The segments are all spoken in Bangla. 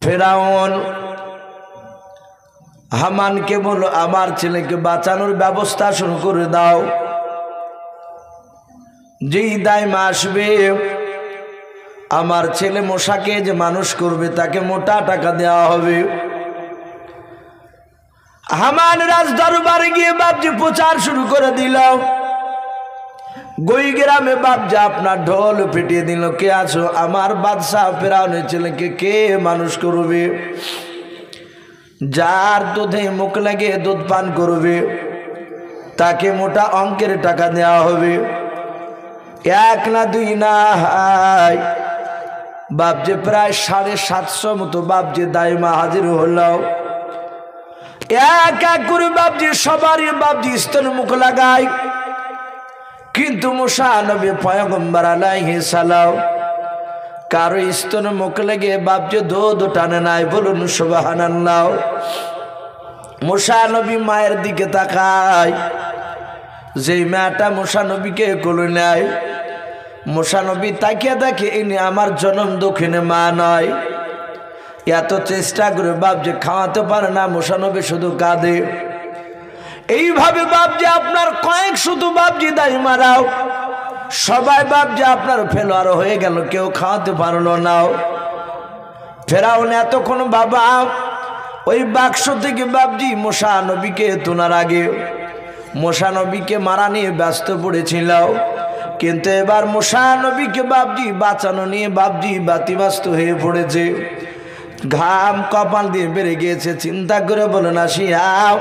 ফেরাউন হামানকে বলল, আমার ছেলেকে বাঁচানোর ব্যবস্থা শুরু করে দাও। যেই দাইমা আসবে, আমার ছেলে মশাকে যে মানুষ করবে তাকে মোটা টাকা দেওয়া হবে। হামান রাজ দরবারে গিয়ে বাপজি প্রচার শুরু করে দিল। গই গ্রামে বাপজা আপনার ঢোল পিটিয়ে দিল, কে আছো? আমার বাদশাহ ফেরাউনের ছেলেকে কে মানুষ করবে? যার দুধে মুখ লাগে দুধ পান করবে তাকে মোটা অঙ্কের টাকা দেওয়া হবে। এক না দুই না, বাপজি প্রায় 750 মতো বাপজি দাইমা হাজির হলো। এক এক করে বাপজি সবারই বাপজি স্তন মুখ লাগায়, কিন্তু মুসা নবী পয়গম্বর আলাইহিস সালাম কারো স্তন মুখ লেগে বাপজি দুধ টানে নাই। বলুন সুবহানাল্লাহ। মুসা নবী মায়ের দিকে তাকায়, যেই মেয়েটা মুসা নবীকে কোলে নেয়, মুসা নবী তাকিয়ে দেখে ইনি আমার জনম দক্ষিণে মা নয়। এত চেষ্টা করে বাপজি খাওয়াতে পারে না, মুসা নবী শুধু কাঁদে। এইভাবে বাপজি আপনার কয়েক শুধু বাপজি দাই মারাও, সবাই বাপজি আপনার ফেলোয়ার হয়ে গেল, কেউ খাওয়াতে পারলো না। ফেরাউন এতক্ষণ বাবা ওই বাক্স থেকে বাপজি মুসা নবীকে তোলার আগে মুসা নবীকে মারা নিয়ে ব্যস্ত পড়েছিল, কিন্তু এবার মুসা নবীকে বাপজি বাঁচানো নিয়ে বাপজি ব্যতিব্যস্ত হয়ে পড়েছে। ঘাম কপাল দিয়ে বেড়ে গিয়েছে। চিন্তা করে বলো না, শিয়াও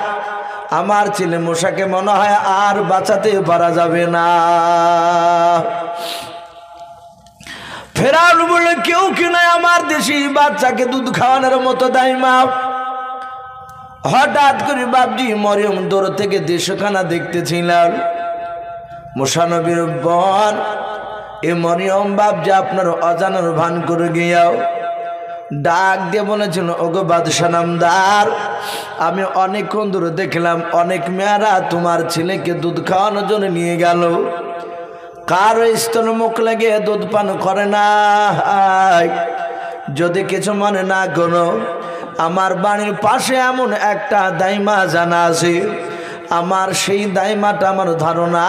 আমার ছেলে মুসাকে মনে হয় আর বাঁচাতে পারা যাবে না। ফেরাউন বলল, কেউ কি নয় আমার দেশি বাচ্চাকে দুধ খাওয়ানোর মতো দাইমা। হঠাৎ করে বাপজি মরিয়ম দূর থেকে দেশখানা দেখতেছিলাম। মুসা নবীর বোন এ মরিয়ম বাপজি আপনার অজানার ভান করে গিয়াও ডাক দিয়ে বলেছিল, ওগো বাদশা নামদার, আমি অনেকক্ষণ দূরে দেখলাম অনেক মেয়েরা তোমার ছেলেকে দুধ খাওয়ানোর জন্য নিয়ে গেল, কারো স্তন মুখ লেগে দুধ পান করে না। যদি কিছু মনে না করো, আমার বাড়ির পাশে এমন একটা দাইমা জানা আছে, আমার সেই দাইমাটা আমার ধারণা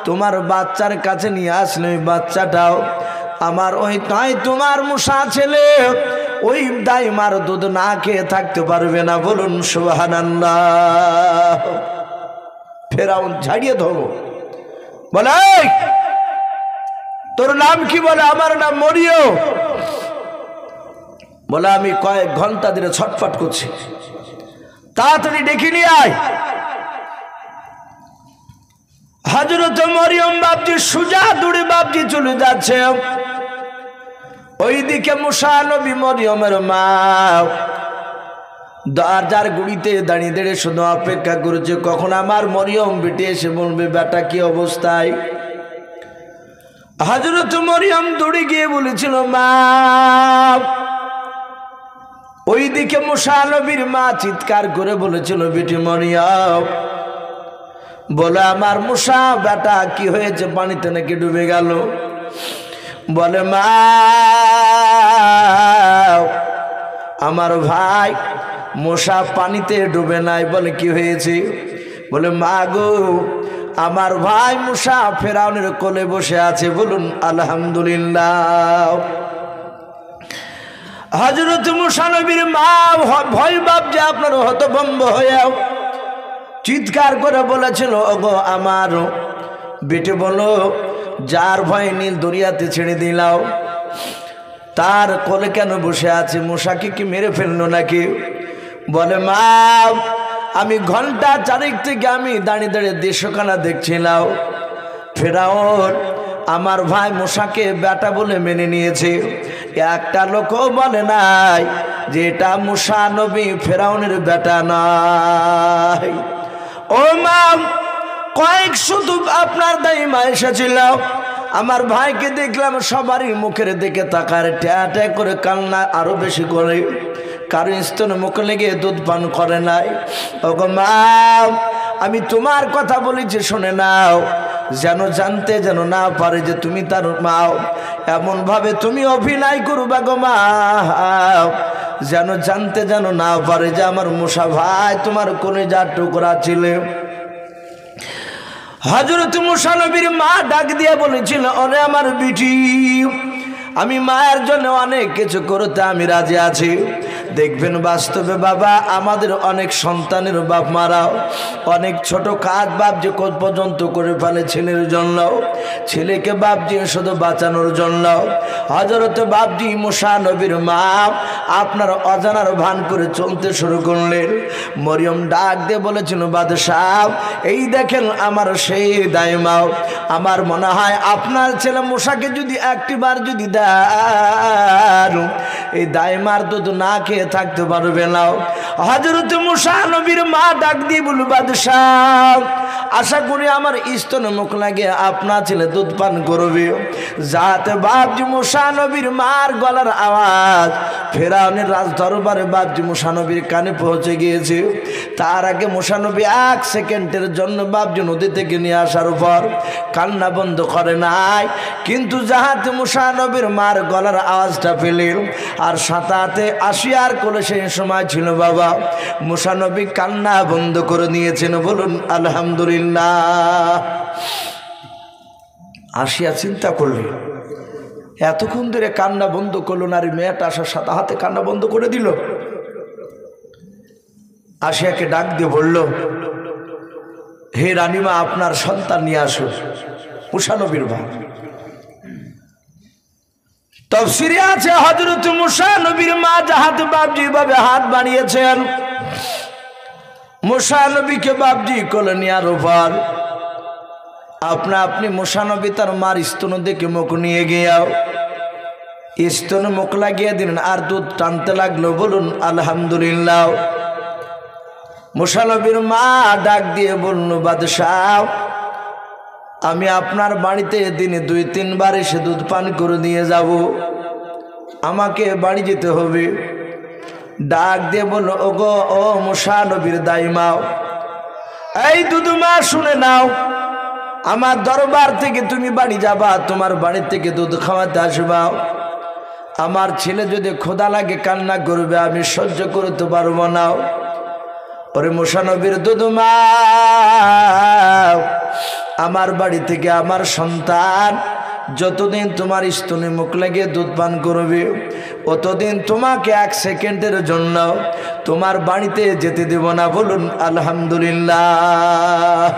তোমার বাচ্চার কাছে নিয়ে আসলে ওই বাচ্চাটাও আমার ওই তাই তোমার মুসা ছেলে ওই দাইমার দুধ না খেয়ে থাকতে পারবে না। বলুন সুবহানাল্লাহ। ফেরাউন ঝাড়িয়ে ধরো, বলে তোর নাম কি? বলে আমার নাম মরিয়ম। বলে আমি কয়েক ঘন্টা ধরে ছটফট করছি, তাড়াতাড়ি ডেকে নিয়ে আয়। হযরত মরিয়ম বাপজি সুজা দৌড়ে বাপজি চলে যাচ্ছে। ওইদিকে মুসা নবী মরিয়মের মা দরজার গুড়িতে দাঁড়িয়ে দাঁড়িয়ে শুধু অপেক্ষা করছে কখন আমার মরিয়ম বেটে এসে বলবে বেটা কি অবস্থায়। হযরত মরিয়ম দৌড়ে গিয়ে বলেছিল মা। ওইদিকে মুসা নবীর মা চিৎকার করে বলেছিল বেটি মরিয়ম। বলে আমার মুসা বেটা কি হয়েছে, পানিতে নাকি ডুবে গেল। বলে মা আমার ভাই মুসা পানিতে ডুবে নাই। বলে কি হয়েছে? বলে মা গো আমার ভাই মুসা ফেরাউনের কোলে বসে আছে। বলুন আলহামদুলিল্লাহ। হযরত মুসা নবীর মা ভয় বাপ যে আপনার হতভম্ব হয়ে চিৎকার করে বলেছিল ওগো আমার বেটে, বলো যার ভয়ে নীল দরিয়াতে ছেড়ে দিলাও তার কোলে কেন বসে আছে? মুসাকে কি মেরে ফেললো নাকি? বলে মা আমি ঘন্টা চারেক থেকে আমি দাঁড়িয়ে দাঁড়িয়ে দেশখানা দেখছিলাম, ফেরাউন আমার ভাই মুসাকে বেটা বলে মেনে নিয়েছে। একটা লোকও বলে নাই যে এটা মুসা নবী ফেরাউনের বেটা নাই। ও মা কয়েক শুধু আপনার দাইমা এসেছিল, আমার ভাইকে দেখলাম সবারই মুখের দিকে তাকার ট্যা ট্যা করে কান্না আরো বেশি করে, কারো স্তনে মুখ লেগে দুধ পান করে নাই। ওগো মা আমি তোমার কথা বলেছি শুনে নাও, যেন জানতে যেন না পারে যে তুমি তার মা, এমন ভাবে তুমি অভিনয় করবা গো মা যেন জানতে যেন না পারে যে আমার মুসা ভাই তোমার কলিজার টুকরা ছিলে। হযরত মুসা নবীর মা ডাক দিয়ে বলেছিল, ওরে আমার বিটি, আমি মায়ের জন্য অনেক কিছু করতে আমি রাজি আছি। দেখবেন বাস্তবে বাবা আমাদের অনেক সন্তানের বাপ মারাও অনেক ছোট কাজ বাপজি পর্যন্ত করে ফেলে ছেলের জন্য, ছেলেকে বাপজি শুধু বাঁচানোর জন্য। হযরত বাপজি মুসা নবীর মা আপনার অজানার ভান করে চলতে শুরু করলেন। মরিয়ম ডাক দিয়ে বলেছিল, বাদশাহ এই দেখেন আমার সেই দাইমাও, আমার মনে হয় আপনার ছেলে মুসাকে যদি একটিবার যদি দেন এই দাইমার দুধ না খেয়ে থাকতে পারবে না। হযরত মুসা নবীর মা ডাক দিয়ে বলল, বাদশাহ আশা করি আমার স্তনে মুখ লাগে আপনার ছেলে দুধ পান করবে। যাতে বাপজি মুসা নবীর মার গলার আওয়াজ ফেরাউনের রাজ দরবারে বাপজি মুসা নবীর কানে পৌঁছে গিয়েছে। তার আগে মুসা নবী 1 সেকেন্ডের জন্য বাপজি নদী থেকে নিয়ে আসার পর কান্না বন্ধ করে নাই, কিন্তু যাহাতে মুসা নবীর মার গলার আওয়াজটা পেলেন আর সাথে আসিয়ার কোলে সেই সময় ছিল বাবা, মুসা নবী কান্না বন্ধ করে নিয়েছেন। বলুন আলহামদুলিল্লাহ। আসিয়া চিন্তা করলেন, এতক্ষণ ধরে কান্না বন্ধ করলো না, আর মেয়েটা আসার সাথে হাতে কান্না বন্ধ করে দিল। আসিয়াকে ডাক দিয়ে বলল, হে রানীমা আপনার সন্তান নিয়ে আসো। মুসা নবীর ভাই তাফসীরে আছে হযরত মুসা নবীর মা যাহাতে বাপজি ভাবে হাত বানিয়েছেন, মুসা নবীকে বাপজি কোলে নেওয়ার পর আপনি মুসা নবী তার মার স্তন দেখে মুখ নিয়ে গিয়াও স্তনে মুখ লাগিয়ে দিলেন আর দুধ টানতে লাগলো। বলুন আলহামদুলিল্লাহ। মুসা নবীর মা ডাক দিয়ে বলল, বাদশাহ আমি আপনার বাড়িতে দিনে 2-3 বার এসে দুধ পান করে দিয়ে যাব, আমাকে বাড়ি যেতে হবে। ডাক দিয়ে বলল, ওগো ও মুসা নবীর দাইমাও, এই দুধমা শুনে নাও, আমার দরবার থেকে তুমি বাড়ি যাবা, তোমার বাড়ি থেকে দুধ খাওয়াতে আসবা। আমার ছেলে যদি ক্ষুধা লাগে কান্না করবে, আমি সহ্য করতে পারবো না। ওরে মুসা নবীর দুধমা, আমার বাড়ি থেকে আমার সন্তান যতদিন তোমার স্তনে মুখ লাগিয়ে দুধ পান করবে অতদিন তোমাকে 1 সেকেন্ডের জন্য তোমার বাড়িতে যেতে দেব না। বলুন আলহামদুলিল্লাহ।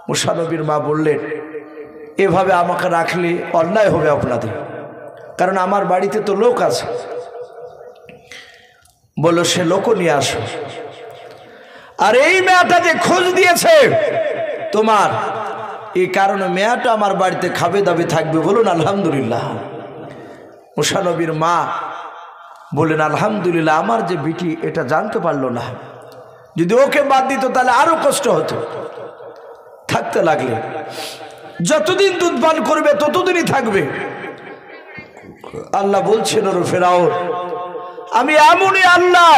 মুসা নবীর মা বললেন, এভাবে আমাকে রাখলে অন্যায় হবে আপনাদের, কারণ আমার বাড়িতে তো লোক আছে। বলো সে লোকও নিয়ে আসো। আর এই মেয়েটা যে খোঁজ দিয়েছে তোমার, এই কারণে মেয়েটা আমার বাড়িতে খাবে দাবে থাকবে। বলুন আলহামদুলিল্লাহ। মুসা নবীর মা বললেন, আলহামদুলিল্লাহ, আমার যে বিটি এটা জানতে পারলো না, যদি ওকে বাদ দিত তাহলে আরো কষ্ট হতো। থাকতে লাগলে যতদিন দুধ পান করবে ততদিনই থাকবে। আল্লাহ বলছেন, ওর ফেরাউন আমি এমনই আল্লাহ,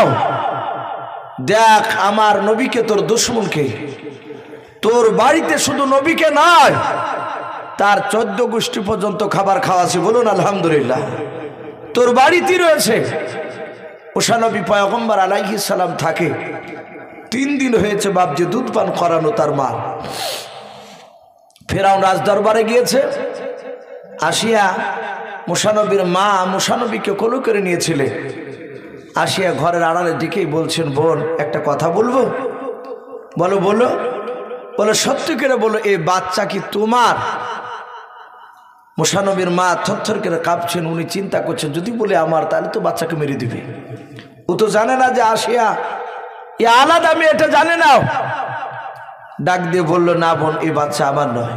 দেখ আমার নবীকে তোর দুশমনকে তোর বাড়িতে শুধু নবীকে নয় তার 14 গোষ্ঠী পর্যন্ত খাবার খাওয়াছে। বলুন আলহামদুলিল্লাহ। তোর বাড়িতেই রয়েছে। মুসা নবী পয়গম্বর আলাইহিস সালাম থাকে 3 দিন হয়েছে বাপজি দুধ পান করানো তার মা। ফেরাউন রাজ দরবারে গিয়েছে, আসিয়া মুসা নবীর মা মুসা নবীকে কোলে করে নিয়েছিলে। আসিয়া ঘরের আড়ালে দিকেই বলছেন, বোন একটা কথা বলবো। বলো বলো। বলে সত্যি করে বলো, এই বাচ্চা কি তোমার? মুসা নবীর মা থরথর করে কাঁপছেন। উনি চিন্তা করছেন, যদি বলে আমার তাহলে তো বাচ্চাকে মেরে দিবে। ও তো জানে না যে আসিয়া এ আলাদা, আমি এটা জানে না। ডাক দিয়ে বলল, না বোন, এই বাচ্চা আমার নয়।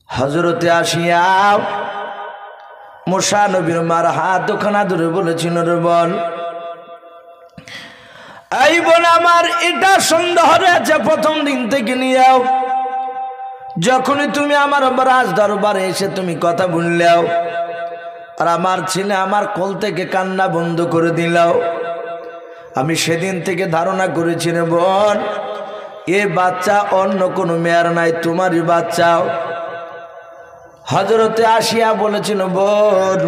হযরতে আসিয়া মুসা নবীর মার হাত দুখানা ধরে বলেছিল, রে বল, এই বোন আমার এটা সন্দেহ রয়েছে প্রথম দিন থেকে নিয়েও, যখনই তুমি আমার রাজ দরবারে এসে তুমি কথা বললেও আর আমার ছেলে আমার কোল থেকে কান্না বন্ধ করে দিলাও, আমি সেদিন থেকে ধারণা করেছি রে বোন, এ বাচ্চা অন্য কোনো মেয়ের নাই, তোমারই বাচ্চাও। হযরতে আসিয়া বলেছিল, বোন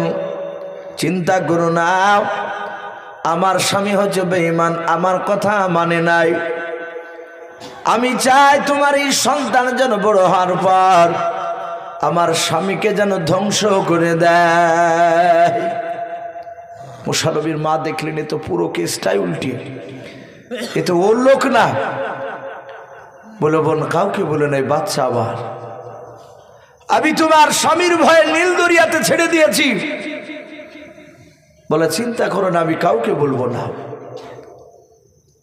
চিন্তা করো না, আমার স্বামী হচ্ছে বেঈমান, আমার কথা মানে নাই। আমি চাই তোমার এই সন্তান যেন বড় হওয়ার পর আমার স্বামীকে যেন ধ্বংস করে দেয়। মুসা নবীর মা দেখলেন এ তো পুরো কেসটাই উল্টে, এ তো ওর লোক না। বলে বোন কাউকে বলে নাই, বাচ্চা আবার আমি তোমার স্বামীর ভয়ে নীল দরিয়াতে ছেড়ে দিয়েছি। বলে চিন্তা করো না, আমি কাউকে বলবো না।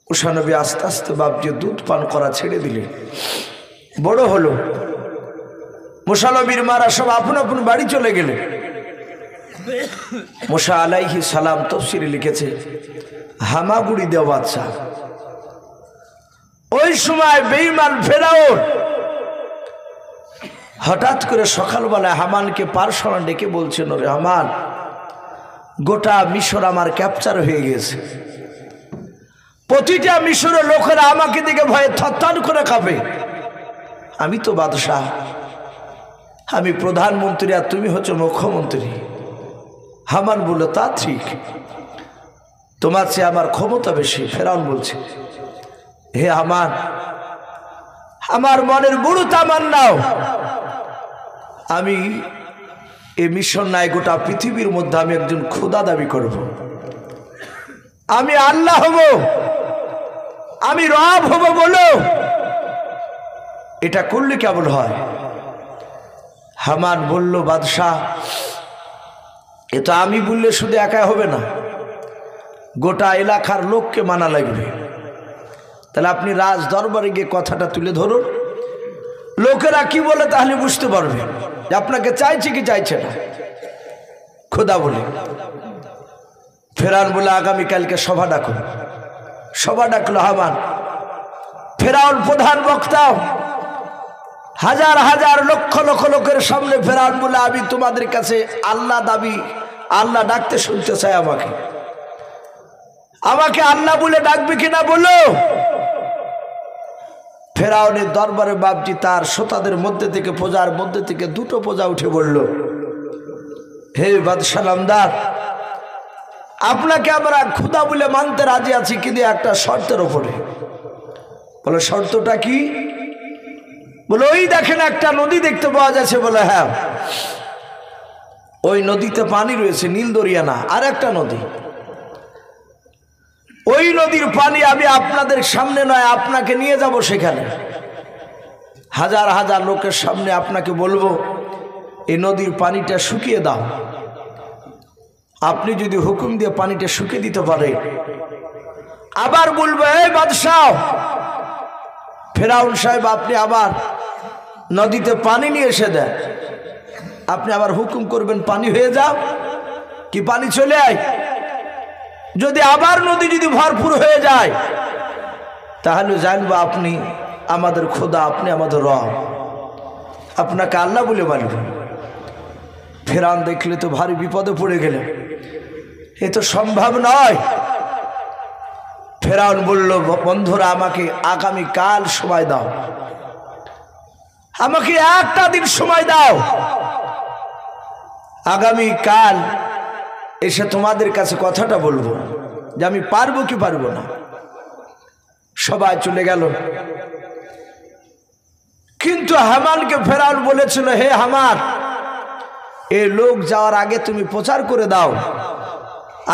মুসা নবী আস্তে আস্তে বাপজি দুধ পান করা ছেড়ে দিলেন, বড় হলো। মুসা নবীর মারা সব আপন আপন বাড়ি চলে গেলে। মুসা আলাইহিস সালাম তাফসীরে লিখেছে হামাগুড়ি দেওয়া বাচ্চা। ওই সময় বেঈমান ফেরাউন হঠাৎ করে সকালবেলায় হামানকে পার্সোনাল ডেকে বলছেন, রে হামান, গোটা মিশর আমার ক্যাপচার হয়ে গেছে, প্রতিটা মিশরের লোকেরা আমাকে দেখে ভয়ে থরথর করে কাঁপে। আমি তো বাদশাহ, আমি প্রধানমন্ত্রী, আর তুমি হচ্ছে মুখ্যমন্ত্রী। হামান বলল তা ঠিক, তোমার চেয়ে আমার ক্ষমতা বেশি। ফেরাউন বলছে, হে হামান, আমার মনের বড় তামান্নাও আমি এই মিশন নাই, গোটা পৃথিবীর মধ্যে আমি একজন খোদা দাবি করব, আমি আল্লাহ হব, আমি রব হব। বলো এটা করলে কেমন হয়? হামান বলল, বাদশাহ, এ তো আমি বললে শুধু একা হবে না, গোটা এলাকার লোককে মানা লাগবে। তাহলে আপনি রাজ দরবারে গিয়ে কথাটা তুলে ধরুন, লোকেরা কি বলে তাহলে বুঝতে পারবে যে আপনাকে চাইছে কি চাইছে না। খোদা বলে ফেরাউন বলে আগামীকালকে সভা ডাকো। সভা ডাকলো হামান। ফেরাউন প্রধান বক্তা, হাজার হাজার লক্ষ লক্ষ লোকের সামনে ফেরাউন বলে, আমি তোমাদের কাছে আল্লাহ দাবি, আল্লাহ ডাকতে শুনতে চাই। আমাকে আল্লাহ বলে ডাকবে কিনা বলো। ফেরাউনের দরবারে বাপজি তার শ্রোতাদের মধ্যে থেকে, প্রজার মধ্যে থেকে দুটো প্রজা উঠে বলল, হে বাদশাহ নামদার, আপনাকে আমরা খোদা বলে মানতে রাজি আছি, কিন্তু একটা শর্তের ওপরে। বলে শর্তটা কি? বলে ওই দেখেন একটা নদী দেখতে পাওয়া যাচ্ছে। বলে হ্যাঁ, ওই নদীতে পানি রয়েছে, নীল দরিয়া না, আর একটা নদী। ওই নদীর পানি আমি আপনাদের সামনে নয়, আপনাকে নিয়ে যাব সেখানে, হাজার হাজার লোকের সামনে আপনাকে বলবো এই নদীর পানিটা শুকিয়ে দাও। আপনি যদি হুকুম দিয়ে পানিটা শুকিয়ে দিতে পারে, আবার বলবো, এই বাদশাহ ফেরাউন সাহেব, আপনি আবার নদীতে পানি নিয়ে এসে দেন। আপনি আবার হুকুম করবেন পানি হয়ে যাও, কি পানি চলে আয়। যদি আবার নদী যদি ভরপুর হয়ে যায়, তাহলে জানবো আপনি আমাদের খোদা, আপনি আমাদের রব, আপনাকে আল্লাহ বলে মানব। ফেরাউন দেখলে তো ভারী বিপদে পড়ে গেলে, এ তো সম্ভব নয়। ফেরাউন বলল, বন্ধুরা আমাকে আগামীকাল সময় দাও, আমাকে একটা দিন সময় দাও, আগামীকাল এসে তোমাদের কাছে কথাটা বলবো যে আমি পারবো কি পারবো না। সবাই চলে গেল। কিন্তু হামানকে ফেরাউন বলেছিল, হে হামান, এই লোক যাওয়ার আগে তুমি প্রচার করে দাও,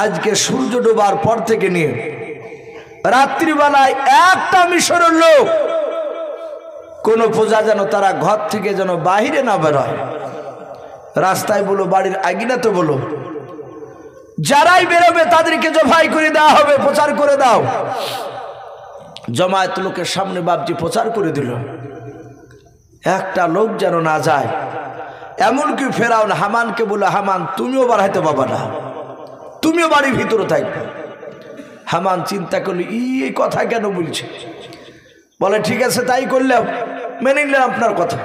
আজকে সূর্য ডোবার পর থেকে নিয়ে রাত্রিবেলায় একটা মিশরের লোক, কোন প্রজা যেন তারা ঘর থেকে যেন বাহিরে না বেরোয়। রাস্তায় বলো, বাড়ির আঙিনাতে বলো, যারাই বেরোবে তাদেরকে জবাই করে দেওয়া হবে, প্রচার করে দাও। জমায়েত লোকের সামনে বাপজি প্রচার করে দিল, একটা লোক যেন না যায়। এমনকি ফেরাউন হামানকে বলে, হামান তুমিও বাড়াইতে পাবা না, তুমিও বাড়ির ভিতরে থাকবে। হামান চিন্তা করলো, এই কথা কেন বলছে। বলে ঠিক আছে, তাই করলে মেনে নিলাম আপনার কথা।